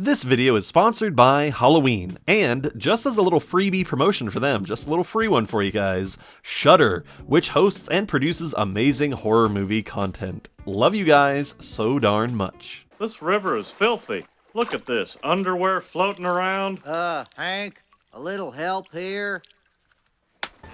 This video is sponsored by Halloween, and just as a little freebie promotion for them, just a little free one for you guys, Shudder, which hosts and produces amazing horror movie content. Love you guys so darn much. This river is filthy. Look at this, underwear floating around. Hank, a little help here?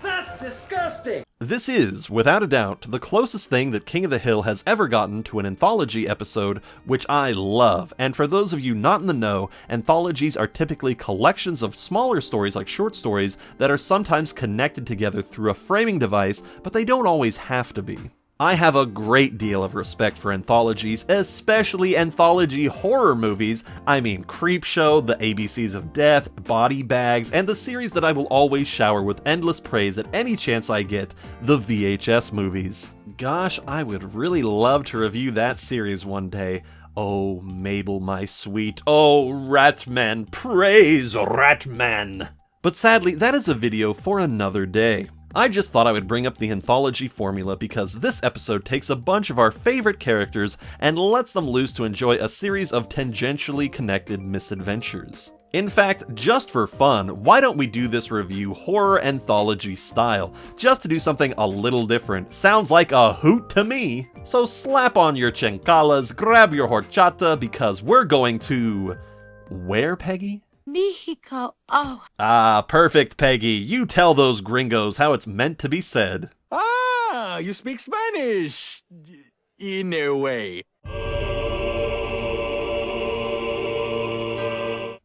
That's disgusting! This is, without a doubt, the closest thing that King of the Hill has ever gotten to an anthology episode, which I love. And for those of you not in the know, anthologies are typically collections of smaller stories like short stories that are sometimes connected together through a framing device, but they don't always have to be. I have a great deal of respect for anthologies, especially anthology horror movies. I mean Creepshow, The ABCs of Death, Body Bags, and the series that I will always shower with endless praise at any chance I get, the VHS movies. Gosh, I would really love to review that series one day. Oh, Mabel, my sweet. Oh, Ratman, praise Ratman. But sadly, that is a video for another day. I just thought I would bring up the anthology formula because this episode takes a bunch of our favorite characters and lets them loose to enjoy a series of tangentially connected misadventures. In fact, just for fun, why don't we do this review horror anthology style, just to do something a little different. Sounds like a hoot to me. So slap on your chencalas, grab your horchata, because we're going to... where, Peggy? Mexico. Oh. Ah, perfect, Peggy. You tell those gringos how it's meant to be said. Ah, you speak Spanish. In a way.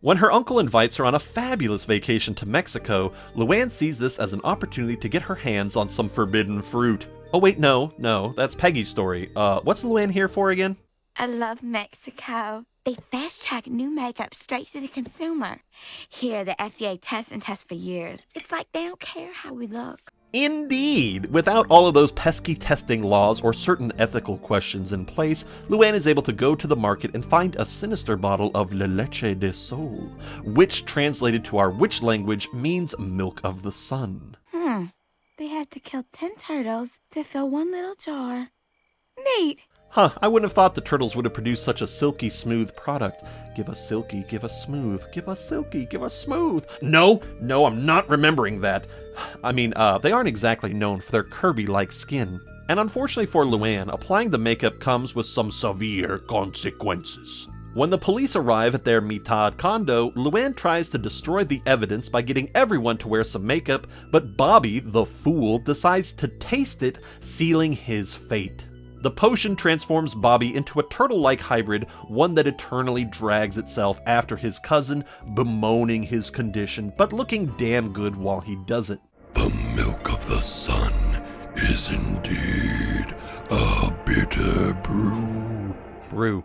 When her uncle invites her on a fabulous vacation to Mexico, Luanne sees this as an opportunity to get her hands on some forbidden fruit. Oh wait, no, that's Peggy's story. What's Luanne here for again? I love Mexico. They fast-track new makeup straight to the consumer. Here, the FDA tests for years. It's like they don't care how we look. Indeed! Without all of those pesky testing laws or certain ethical questions in place, Luanne is able to go to the market and find a Sinister bottle of La Leche de Sol, which translated to our witch language means milk of the sun. They had to kill 10 turtles to fill one little jar. Neat! Huh, I wouldn't have thought the turtles would have produced such a silky smooth product. Give us silky, give us smooth, give us silky, give us smooth. No, I'm not remembering that. I mean, they aren't exactly known for their Kirby-like skin. And unfortunately for Luanne, applying the makeup comes with some severe consequences. When the police arrive at their mitad condo, Luanne tries to destroy the evidence by getting everyone to wear some makeup, but Bobby, the fool, decides to taste it, sealing his fate. The potion transforms Bobby into a turtle-like hybrid, one that eternally drags itself after his cousin, bemoaning his condition, but looking damn good while he does it. The milk of the sun is indeed a bitter brew.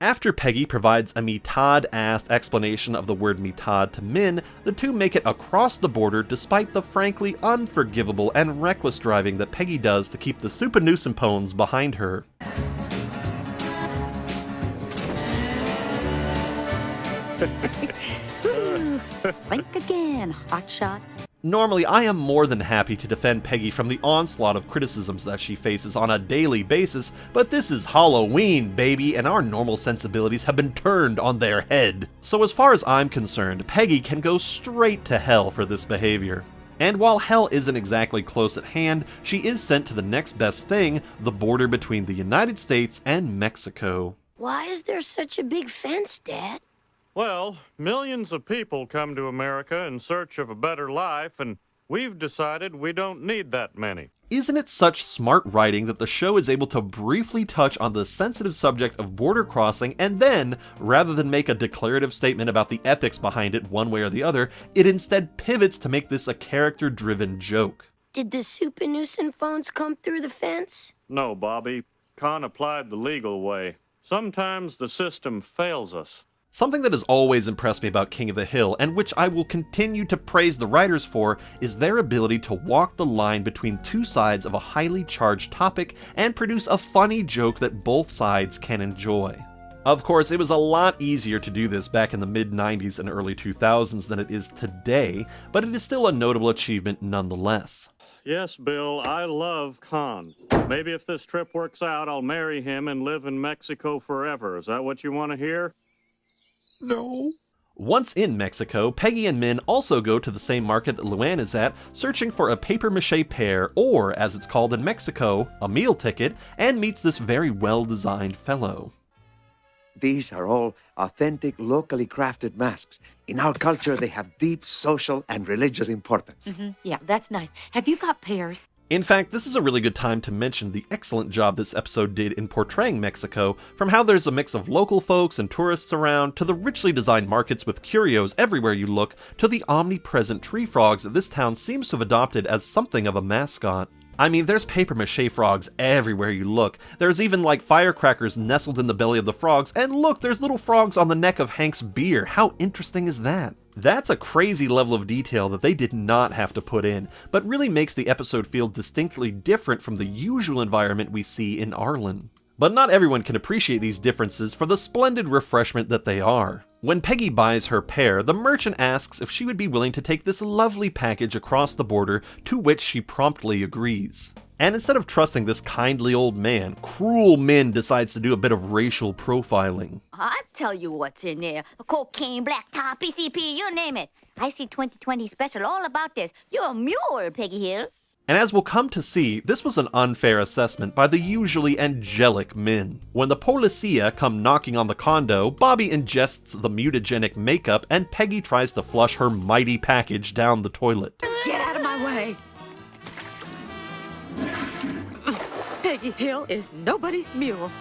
After Peggy provides a mitad-assed explanation of the word mitad to Min, the two make it across the border despite the frankly unforgivable and reckless driving that Peggy does to keep the Supernussenpones behind her. Think again, hotshot. Normally, I am more than happy to defend Peggy from the onslaught of criticisms that she faces on a daily basis, but this is Halloween, baby, and our normal sensibilities have been turned on their head. So as far as I'm concerned, Peggy can go straight to hell for this behavior. And while hell isn't exactly close at hand, she is sent to the next best thing, the border between the United States and Mexico. Why is there such a big fence, Dad? Well, millions of people come to America in search of a better life, and we've decided we don't need that many. Isn't it such smart writing that the show is able to briefly touch on the sensitive subject of border crossing and then, rather than make a declarative statement about the ethics behind it one way or the other, it instead pivots to make this a character-driven joke? Did the Supernussenpones come through the fence? No, Bobby. Kahn applied the legal way. Sometimes the system fails us. Something that has always impressed me about King of the Hill, and which I will continue to praise the writers for, is their ability to walk the line between two sides of a highly charged topic and produce a funny joke that both sides can enjoy. Of course, it was a lot easier to do this back in the mid-90s and early 2000s than it is today, but it is still a notable achievement nonetheless. Yes, Bill, I love Kahn. Maybe if this trip works out, I'll marry him and live in Mexico forever. Is that what you want to hear? No. Once in Mexico, Peggy and Min also go to the same market that Luanne is at, searching for a papier-mâché pear, or, as it's called in Mexico, a meal ticket, and meets this very well-designed fellow. These are all authentic, locally crafted masks. In our culture, they have deep social and religious importance. Yeah, that's nice. Have you got pears? In fact, this is a really good time to mention the excellent job this episode did in portraying Mexico, from how there's a mix of local folks and tourists around, to the richly designed markets with curios everywhere you look, to the omnipresent tree frogs that this town seems to have adopted as something of a mascot. I mean, there's papier-mâché frogs everywhere you look. There's even, like, firecrackers nestled in the belly of the frogs, and look, there's little frogs on the neck of Hank's beer. How interesting is that? That's a crazy level of detail that they did not have to put in, but really makes the episode feel distinctly different from the usual environment we see in Arlen. But not everyone can appreciate these differences for the splendid refreshment that they are. When Peggy buys her pear, the merchant asks if she would be willing to take this lovely package across the border, to which she promptly agrees. And instead of trusting this kindly old man, cruel Min decides to do a bit of racial profiling. I'll tell you what's in there. Cocaine, black tar, PCP, you name it. I see 2020 special all about this. You're a mule, Peggy Hill. And as we'll come to see, this was an unfair assessment by the usually angelic Min. When the policia come knocking on the condo, Bobby ingests the mutagenic makeup and Peggy tries to flush her mighty package down the toilet. Get out of my way! Peggy Hill is nobody's mule.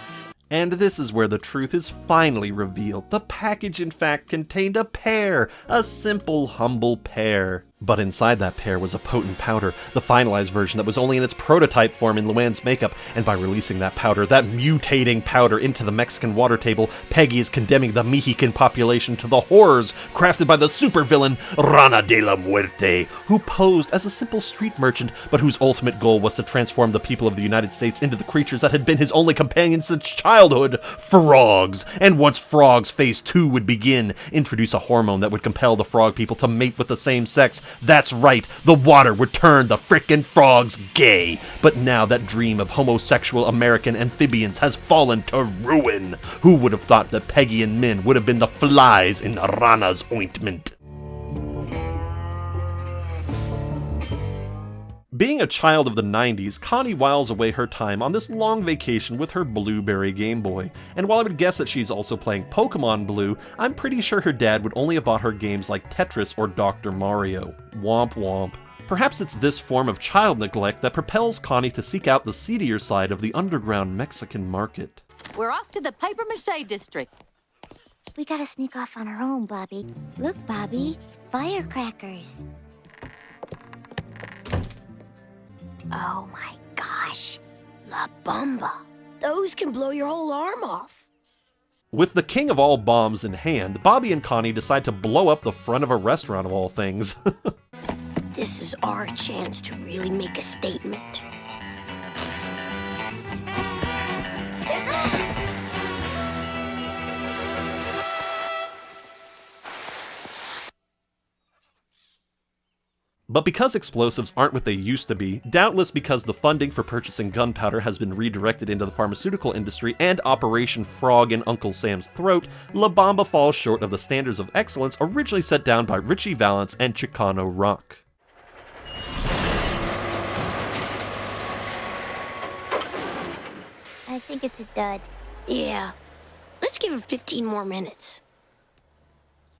And this is where the truth is finally revealed. The package in fact contained a pear, a simple, humble pear. But inside that pear was a potent powder, the finalized version that was only in its prototype form in Luanne's makeup, and by releasing that powder, that mutating powder, into the Mexican water table, Peggy is condemning the Mexican population to the horrors crafted by the supervillain Rana de la Muerte, who posed as a simple street merchant, but whose ultimate goal was to transform the people of the United States into the creatures that had been his only companions since childhood, frogs. And once frogs, phase 2 would begin, introduce a hormone that would compel the frog people to mate with the same sex. That's right, the water would turn the frickin' frogs gay. But now that dream of homosexual American amphibians has fallen to ruin. Who would have thought that Peggy and Min would have been the flies in Rana's ointment? Being a child of the 90s, Connie whiles away her time on this long vacation with her Blueberry Game Boy. And while I would guess that she's also playing Pokemon Blue, I'm pretty sure her dad would only have bought her games like Tetris or Dr. Mario. Womp womp. Perhaps it's this form of child neglect that propels Connie to seek out the seedier side of the underground Mexican market. We're off to the papier-mâché district. We gotta sneak off on our own, Bobby. Look, Bobby, firecrackers. Oh my gosh, La Bamba. Those can blow your whole arm off. With the king of all bombs in hand, Bobby and Connie decide to blow up the front of a restaurant of all things. This is our chance to really make a statement. But because explosives aren't what they used to be, doubtless because the funding for purchasing gunpowder has been redirected into the pharmaceutical industry and Operation Frog in Uncle Sam's throat, La Bamba falls short of the standards of excellence originally set down by Richie Valens and Chicano Rock. I think it's a dud. Yeah. Let's give it 15 more minutes.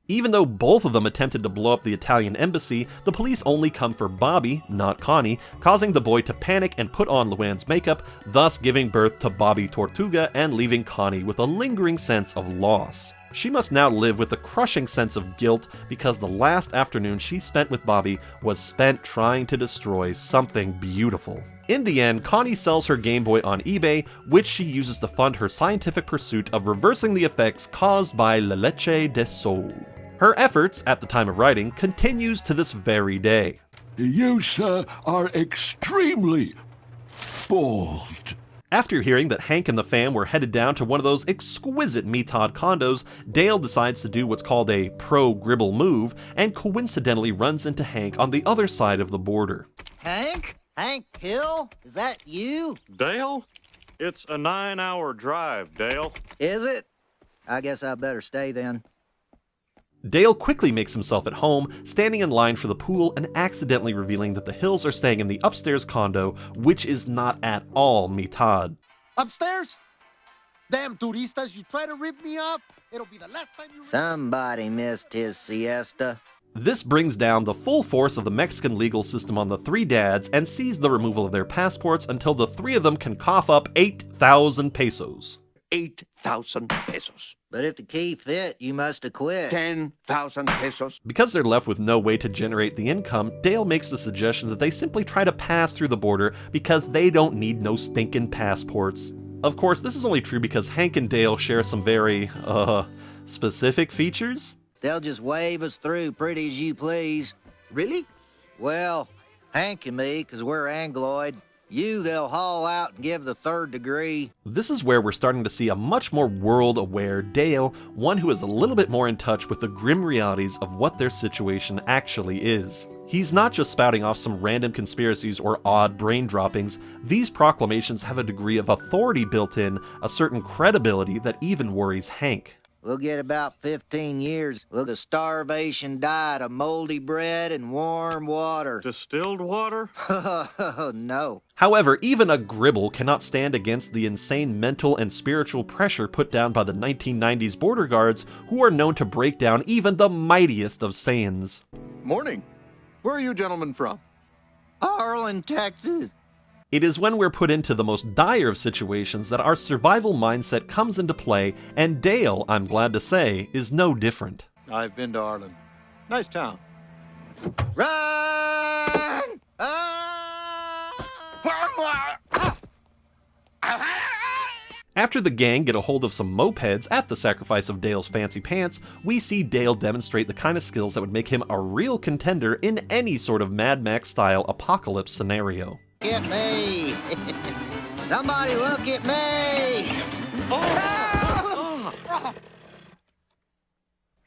Even though both of them attempted to blow up the Italian embassy, the police only come for Bobby, not Connie, causing the boy to panic and put on Luanne's makeup, thus giving birth to Bobby Tortuga and leaving Connie with a lingering sense of loss. She must now live with a crushing sense of guilt because the last afternoon she spent with Bobby was spent trying to destroy something beautiful. In the end, Connie sells her Game Boy on eBay, which she uses to fund her scientific pursuit of reversing the effects caused by La Leche de Sol. Her efforts, at the time of writing, continues to this very day. You, sir, are extremely bold. After hearing that Hank and the fam were headed down to one of those exquisite Metod condos, Dale decides to do what's called a pro-Gribble move, and coincidentally runs into Hank on the other side of the border. Hank? Hank Hill? Is that you? Dale? It's a 9-hour drive, Dale. Is it? I guess I better stay then. Dale quickly makes himself at home, standing in line for the pool and accidentally revealing that the Hills are staying in the upstairs condo, which is not at all mitad. Upstairs? Damn turistas, you try to rip me off? It'll be the last time you... Somebody missed his siesta. This brings down the full force of the Mexican legal system on the three dads and sees the removal of their passports until the three of them can cough up 8,000 pesos. 8,000 pesos. But if the key fit, you must have quit. 10,000 pesos. Because they're left with no way to generate the income, Dale makes the suggestion that they simply try to pass through the border because they don't need no stinking passports. Of course, this is only true because Hank and Dale share some very, specific features. They'll just wave us through pretty as you please. Really? Well, Hank and me, 'cause we're Angloid. You, they'll haul out and give the third degree. This is where we're starting to see a much more world-aware Dale, one who is a little bit more in touch with the grim realities of what their situation actually is. He's not just spouting off some random conspiracies or odd brain droppings. These proclamations have a degree of authority built in, a certain credibility that even worries Hank. We'll get about 15 years. We'll the starvation diet of moldy bread and warm water. Distilled water? No. However, even a Gribble cannot stand against the insane mental and spiritual pressure put down by the 1990s border guards, who are known to break down even the mightiest of Saiyans. Morning. Where are you gentlemen from? Arlen, Texas. It is when we're put into the most dire of situations that our survival mindset comes into play, and Dale, I'm glad to say, is no different. I've been to Arlen. Nice town. Run! After the gang get a hold of some mopeds at the sacrifice of Dale's fancy pants, we see Dale demonstrate the kind of skills that would make him a real contender in any sort of Mad Max-style apocalypse scenario. Get me! Somebody look at me!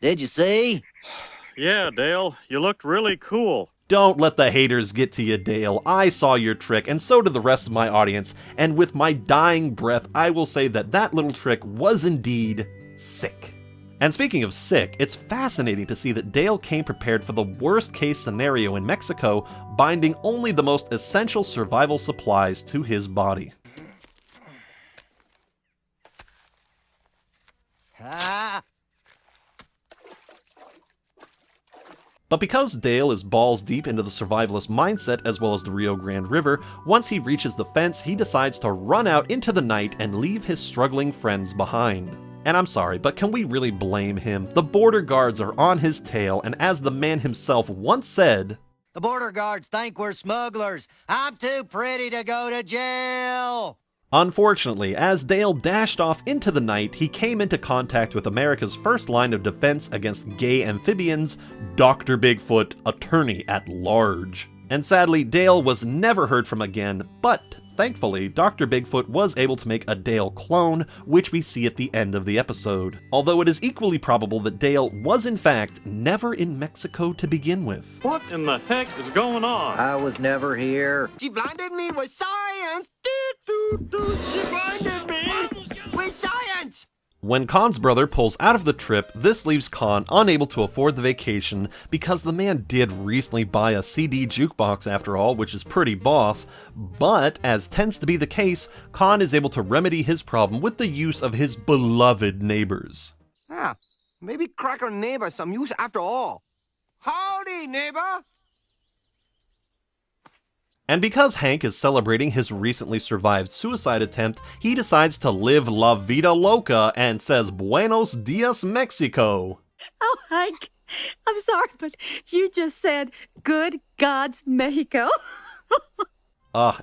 Did you see? Yeah, Dale, you looked really cool. Don't let the haters get to you, Dale. I saw your trick, and so did the rest of my audience, and with my dying breath, I will say that that little trick was indeed sick. And speaking of sick, it's fascinating to see that Dale came prepared for the worst case scenario in Mexico, binding only the most essential survival supplies to his body. But because Dale is balls deep into the survivalist mindset as well as the Rio Grande River, once he reaches the fence, he decides to run out into the night and leave his struggling friends behind. And I'm sorry, but can we really blame him? The border guards are on his tail, and as the man himself once said, The border guards think we're smugglers. I'm too pretty to go to jail. Unfortunately, as Dale dashed off into the night, he came into contact with America's first line of defense against gay amphibians, Dr. Bigfoot, Attorney at Large. And sadly, Dale was never heard from again, but thankfully, Dr. Bigfoot was able to make a Dale clone, which we see at the end of the episode. Although it is equally probable that Dale was in fact never in Mexico to begin with. What in the heck is going on? I was never here. She blinded me with science. She blinded me with science. When Kahn's brother pulls out of the trip, this leaves Kahn unable to afford the vacation because the man did recently buy a CD jukebox after all, which is pretty boss, but as tends to be the case, Kahn is able to remedy his problem with the use of his beloved neighbors. Maybe crack our neighbor some use after all. Howdy, neighbor. And because Hank is celebrating his recently survived suicide attempt, he decides to live La Vida Loca and says Buenos Dias, Mexico. Oh, Hank, I'm sorry, but you just said, good God's Mexico.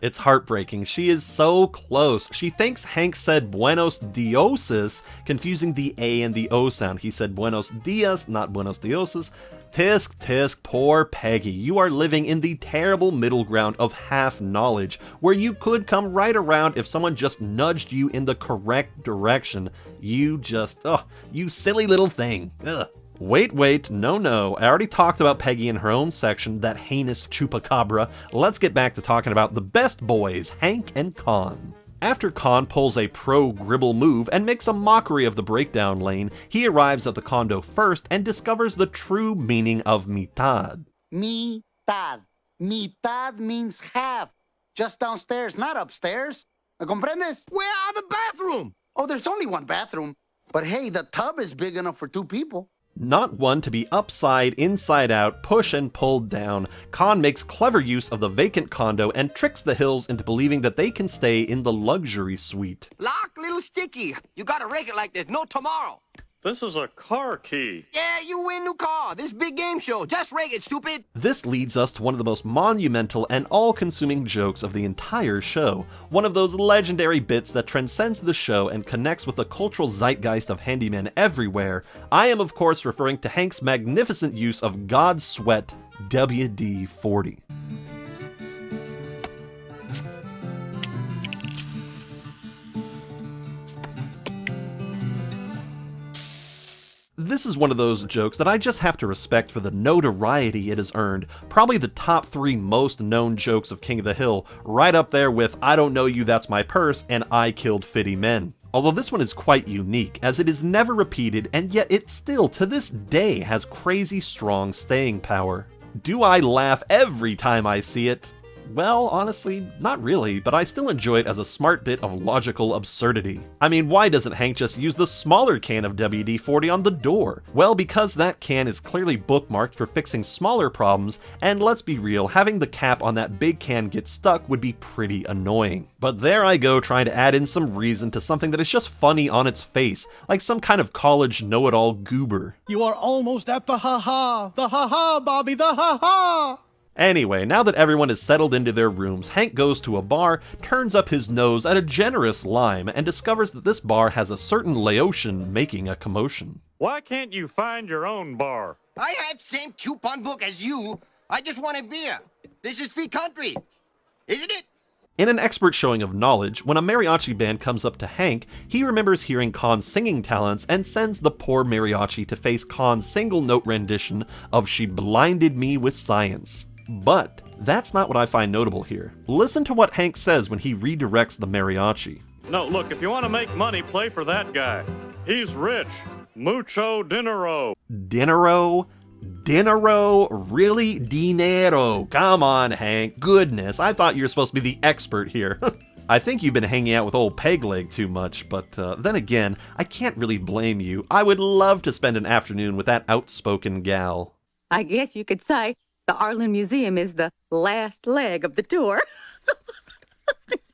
It's heartbreaking. She is so close. She thinks Hank said Buenos Dioses, confusing the A and the O sound. He said Buenos Dias, not Buenos Dioses. Tisk, tisk, poor Peggy. You are living in the terrible middle ground of half knowledge, where you could come right around if someone just nudged you in the correct direction. You just, you silly little thing. Ugh. Wait, no. I already talked about Peggy in her own section, that heinous chupacabra. Let's get back to talking about the best boys, Hank and Kahn. After Kahn pulls a pro-Gribble move and makes a mockery of the breakdown lane, he arrives at the condo first and discovers the true meaning of mitad. Mitad. Mitad means half. Just downstairs, not upstairs. ¿Me comprendes? Where are the bathroom? Oh, there's only one bathroom. But hey, the tub is big enough for 2 people. Not one to be upside, inside out, push and pulled down, Kahn makes clever use of the vacant condo and tricks the Hills into believing that they can stay in the luxury suite. Lock, little sticky. You gotta rake it like there's no tomorrow. This is a car key. Yeah, you win new car. This big game show. Just rake it, stupid. This leads us to one of the most monumental and all-consuming jokes of the entire show. One of those legendary bits that transcends the show and connects with the cultural zeitgeist of handymen everywhere. I am, of course, referring to Hank's magnificent use of God's Sweat WD-40. This is one of those jokes that I just have to respect for the notoriety it has earned. Probably the top 3 most known jokes of King of the Hill, right up there with I don't know you, that's my purse, and I killed 50 men. Although this one is quite unique, as it is never repeated, and yet it still, to this day, has crazy strong staying power. Do I laugh every time I see it? Well, honestly, not really, but I still enjoy it as a smart bit of logical absurdity. I mean, why doesn't Hank just use the smaller can of WD-40 on the door? Well, because that can is clearly bookmarked for fixing smaller problems, and let's be real, having the cap on that big can get stuck would be pretty annoying. But there I go trying to add in some reason to something that is just funny on its face, like some kind of college know-it-all goober. You are almost at the ha-ha! The ha-ha, Bobby, the ha-ha! Anyway, now that everyone is settled into their rooms, Hank goes to a bar, turns up his nose at a generous lime, and discovers that this bar has a certain Laotion making a commotion. Why can't you find your own bar? I had same coupon book as you. I just wanted beer. This is free country, isn't it? In an expert showing of knowledge, when a mariachi band comes up to Hank, he remembers hearing Kahn's singing talents and sends the poor mariachi to face Kahn's single-note rendition of She Blinded Me with Science. But that's not what I find notable here. Listen to what Hank says when he redirects the mariachi. No, look, if you want to make money, play for that guy. He's rich. Mucho dinero. Dinero? Dinero? Really? Dinero? Come on, Hank. Goodness, I thought you were supposed to be the expert here. I think you've been hanging out with old Pegleg too much, but then again, I can't really blame you. I would love to spend an afternoon with that outspoken gal. I guess you could say the Arlen Museum is the last leg of the tour.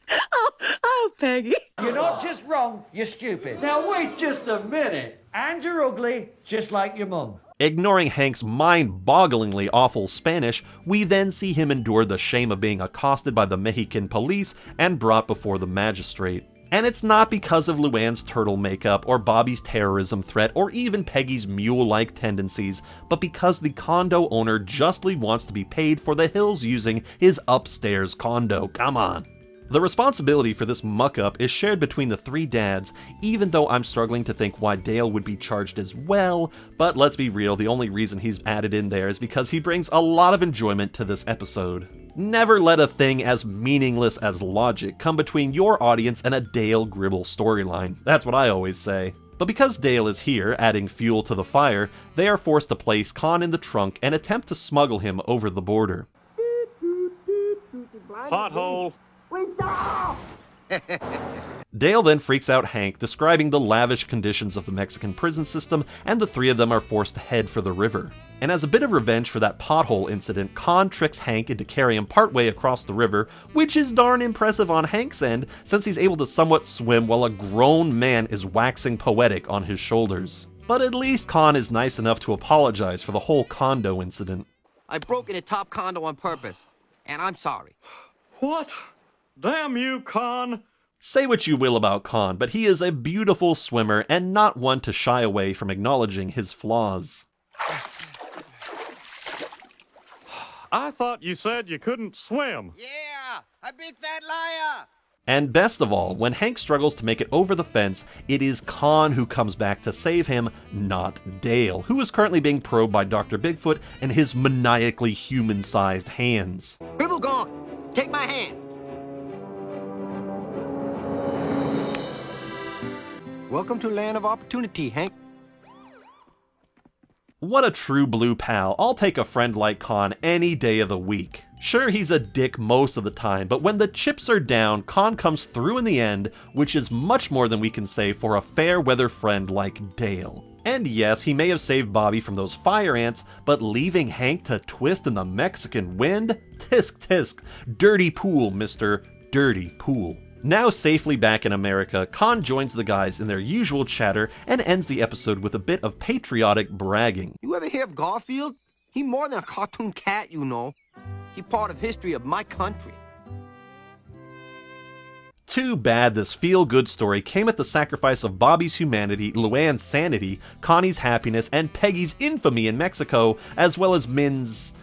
oh, Peggy. You're not just wrong, you're stupid. Now wait just a minute. And you're ugly, just like your mum. Ignoring Hank's mind-bogglingly awful Spanish, we then see him endure the shame of being accosted by the Mexican police and brought before the magistrate. And it's not because of Luanne's turtle makeup, or Bobby's terrorism threat, or even Peggy's mule-like tendencies, but because the condo owner justly wants to be paid for the Hills using his upstairs condo. Come on. The responsibility for this muck-up is shared between the 3 dads, even though I'm struggling to think why Dale would be charged as well, but let's be real, the only reason he's added in there is because he brings a lot of enjoyment to this episode. Never let a thing as meaningless as logic come between your audience and a Dale Gribble storyline. That's what I always say. But because Dale is here, adding fuel to the fire, they are forced to place Kahn in the trunk and attempt to smuggle him over the border. Pothole. Dale then freaks out Hank, describing the lavish conditions of the Mexican prison system, and the 3 of them are forced to head for the river. And as a bit of revenge for that pothole incident, Kahn tricks Hank into carrying him partway across the river, which is darn impressive on Hank's end, since he's able to somewhat swim while a grown man is waxing poetic on his shoulders. But at least Kahn is nice enough to apologize for the whole condo incident. I broke in a top condo on purpose, and I'm sorry. What? Damn you, Kahn! Say what you will about Kahn, but he is a beautiful swimmer and not one to shy away from acknowledging his flaws. I thought you said you couldn't swim. Yeah, a big fat liar! And best of all, when Hank struggles to make it over the fence, it is Kahn who comes back to save him, not Dale, who is currently being probed by Dr. Bigfoot and his maniacally human-sized hands. Gribble gone. Take my hand. Welcome to Land of Opportunity, Hank. What a true blue pal. I'll take a friend like Kahn any day of the week. Sure, he's a dick most of the time, but when the chips are down, Kahn comes through in the end, which is much more than we can say for a fair-weather friend like Dale. And yes, he may have saved Bobby from those fire ants, but leaving Hank to twist in the Mexican wind? Tisk tisk. Dirty pool, mister. Dirty pool. Now safely back in America, Kahn joins the guys in their usual chatter and ends the episode with a bit of patriotic bragging. You ever hear of Garfield? He more than a cartoon cat, you know. He part of history of my country. Too bad this feel-good story came at the sacrifice of Bobby's humanity, Luanne's sanity, Connie's happiness, and Peggy's infamy in Mexico, as well as Min's...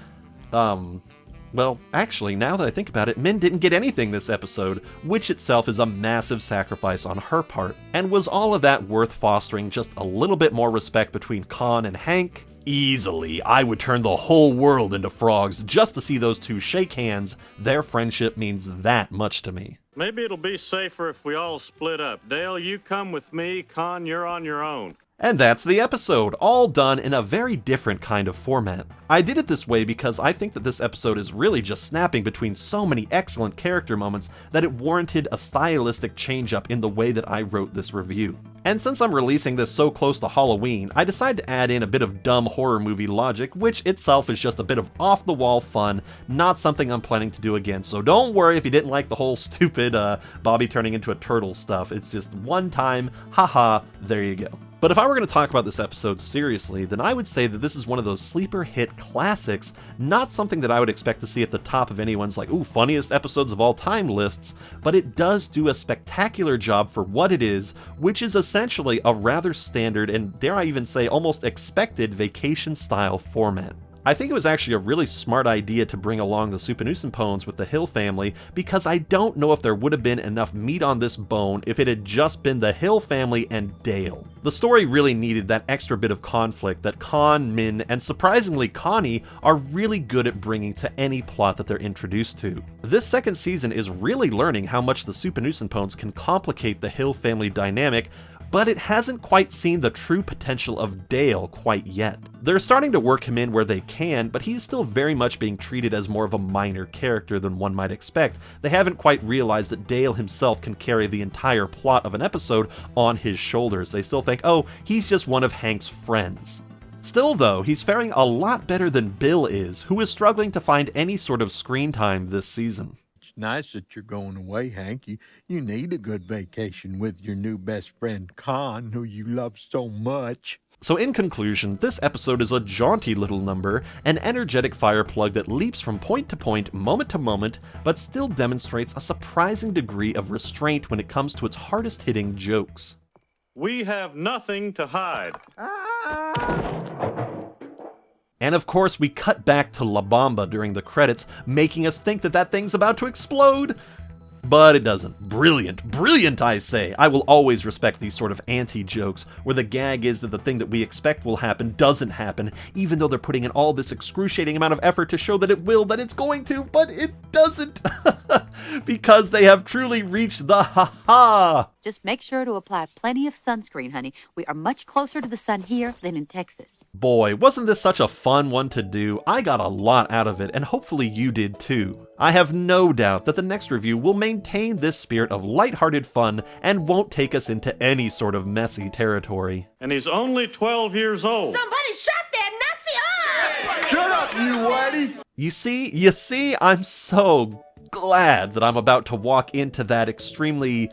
Well, actually, now that I think about it, Min didn't get anything this episode, which itself is a massive sacrifice on her part. And was all of that worth fostering just a little bit more respect between Kahn and Hank? Easily. I would turn the whole world into frogs just to see those two shake hands. Their friendship means that much to me. Maybe it'll be safer if we all split up. Dale, you come with me. Kahn, you're on your own. And that's the episode, all done in a very different kind of format. I did it this way because I think that this episode is really just snapping between so many excellent character moments that it warranted a stylistic change-up in the way that I wrote this review. And since I'm releasing this so close to Halloween, I decided to add in a bit of dumb horror movie logic, which itself is just a bit of off-the-wall fun, not something I'm planning to do again. So don't worry if you didn't like the whole stupid Bobby turning into a turtle stuff. It's just one time, haha, there you go. But if I were going to talk about this episode seriously, then I would say that this is one of those sleeper hit classics, not something that I would expect to see at the top of anyone's like, ooh, funniest episodes of all time lists, but it does do a spectacular job for what it is, which is essentially a rather standard and, dare I even say, almost expected vacation-style format. I think it was actually a really smart idea to bring along the Supernussenpones with the Hill family, because I don't know if there would have been enough meat on this bone if it had just been the Hill family and Dale. The story really needed that extra bit of conflict that Kahn, Min, and surprisingly Connie are really good at bringing to any plot that they're introduced to. This second season is really learning how much the Supernussenpones can complicate the Hill family dynamic, but it hasn't quite seen the true potential of Dale quite yet. They're starting to work him in where they can, but he's still very much being treated as more of a minor character than one might expect. They haven't quite realized that Dale himself can carry the entire plot of an episode on his shoulders. They still think, oh, he's just one of Hank's friends. Still though, he's faring a lot better than Bill is, who is struggling to find any sort of screen time this season. Nice that you're going away, Hank. You need a good vacation with your new best friend, Kahn, who you love so much. So in conclusion, this episode is a jaunty little number, an energetic fire plug that leaps from point to point, moment to moment, but still demonstrates a surprising degree of restraint when it comes to its hardest-hitting jokes. We have nothing to hide. And of course, we cut back to La Bamba during the credits, making us think that that thing's about to explode. But it doesn't. Brilliant. Brilliant, I say. I will always respect these sort of anti-jokes, where the gag is that the thing that we expect will happen doesn't happen, even though they're putting in all this excruciating amount of effort to show that it will, that it's going to, but it doesn't. Because they have truly reached the ha-ha. Just make sure to apply plenty of sunscreen, honey. We are much closer to the sun here than in Texas. Boy, wasn't this such a fun one to do? I got a lot out of it, and hopefully you did too. I have no doubt that the next review will maintain this spirit of lighthearted fun and won't take us into any sort of messy territory. And he's only 12 years old. Somebody shut that Nazi up! Shut up, you whitey! You see, I'm so glad that I'm about to walk into that extremely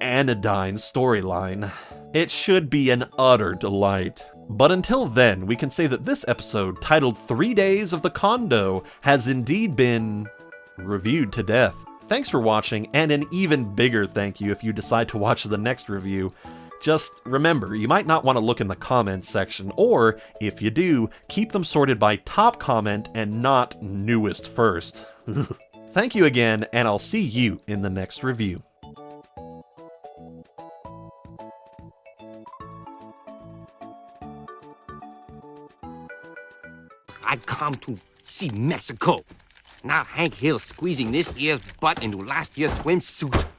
anodyne storyline. It should be an utter delight. But until then, we can say that this episode, titled 3 Days of the Condo, has indeed been reviewed to death. Thanks for watching, and an even bigger thank you if you decide to watch the next review. Just remember, you might not want to look in the comments section, or, if you do, keep them sorted by top comment and not newest first. Thank you again, and I'll see you in the next review. I come to see Mexico. Not Hank Hill squeezing this year's butt into last year's swimsuit.